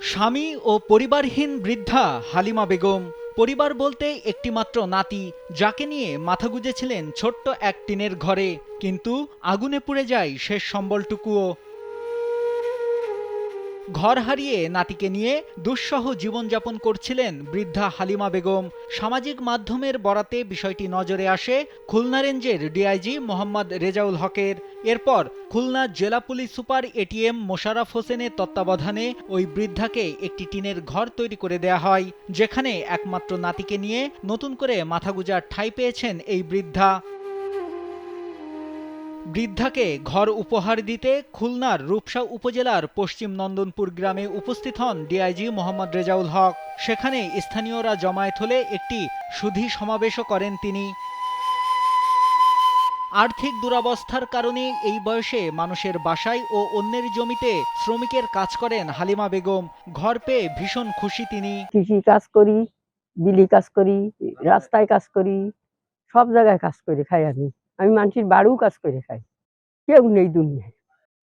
স্বামী ও পরিবারহীন বৃদ্ধা হালিমা বেগম। পরিবার বলতে একটিমাত্র নাতি, যাকে নিয়ে মাথা গুঁজেছিলেন ছোট্ট এক টিনের ঘরে। কিন্তু আগুনে পুড়ে যায় শেষ সম্বলটুকুও। ঘর হারিয়ে নাতিকে নিয়ে দুঃসহ জীবনযাপন করছিলেন বৃদ্ধা হালিমা বেগম। সামাজিক মাধ্যমের বরাতে বিষয়টি নজরে আসে খুলনা রেঞ্জের ডিআইজি মোহাম্মদ রেজাউল হকের। এরপর খুলনা জেলা পুলিশ সুপার এটিএম মোশাররফ হোসেনের তত্ত্বাবধানে ওই বৃদ্ধাকে একটি টিনের ঘর তৈরি করে দেয়া হয়, যেখানে একমাত্র নাতিকে নিয়ে নতুন করে মাথাগুঁজার ঠাঁই পেয়েছেন এই বৃদ্ধাকে ঘর উপহার দিতে খুলনার রূপসা উপজেলার পশ্চিম নন্দনপুর গ্রামে উপস্থিত হন ডিআইজি মোহাম্মদ রেজাউল হক। সেখানে স্থানীয়রা জমায়েত হলে একটি সুধী সমাবেশও করেন তিনি। আর্থিক দুরবস্থার কারণে এই বয়সে মানুষের বাসায় ও অন্যের জমিতে শ্রমিকের কাজ করেন হালিমা বেগম। ঘর পেয়ে ভীষণ খুশি তিনি। কৃষি কাজ করি, বিলি কাজ করি, রাস্তায় কাজ করি, সব জায়গায় কাজ করে খাই। আমি মানুষের বাড়িও কাজ করে খাই। কেউ নেই দুনিয়ায়,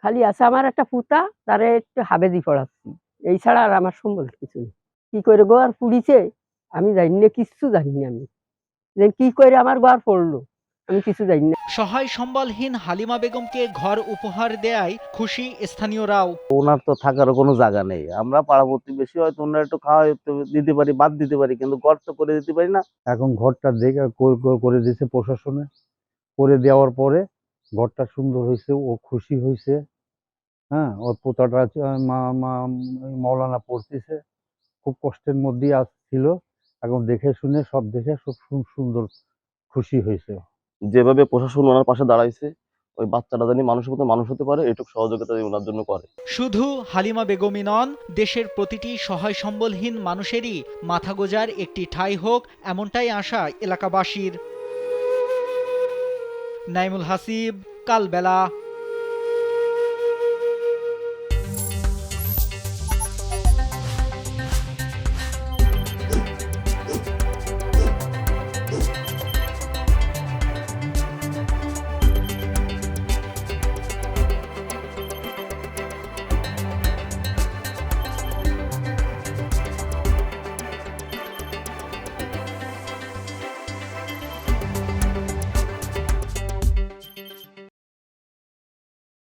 খালি আছে আমার একটা পুতা, তারে একটু হাবেদি পড়াচ্ছি। এই ছাড়া আর আমার সম্বল কিছু নেই। কি করে গোয়ার পুড়িছে আমি জানি না, কিচ্ছু জানি না। আমি যে কি করে আমার গোয়ার পড়লো আমি কিছু জানি না। সহায় সম্বলহীন হালিমা বেগমকে ঘর উপহার দেয়ায় খুশি স্থানীয়রাও। ওনার তো থাকারও কোনো জায়গা নেই। আমরা পাড়া প্রতিবেশী হয়তো ওনার একটু খাওয়া দিতে পারি, বাদ দিতে পারি, কিন্তু ঘর তো করে দিতে পারি না। এখন ঘরটা দেখে করে দিয়েছে প্রশাসনে। করে দেওয়ার পরে ঘরটা সুন্দর হয়েছে, ও খুশি হয়েছে। হ্যাঁ, ওর পোতাটা মৌলানা পড়তেছে, খুব কষ্টের মধ্যেই ছিল। এখন দেখে শুনে সব দেখে খুব সুন্দর খুশি হয়েছে। যেভাবে প্রশাসন ওনার পাশে দাঁড়াইছে, ওই বাচ্চাটা জানি মানুষের মতো মানুষ হতে পারে, এটুকু সহযোগিতা ওনার জন্য করে। শুধু হালিমা বেগমই নন, দেশের প্রতিটি সহায় সম্বলহীন মানুষেরই মাথা গোঁজার একটি ঠাঁই হোক, এমনটাই আশা এলাকাবাসীর। নাইমুল হাসিব, কালবেলা।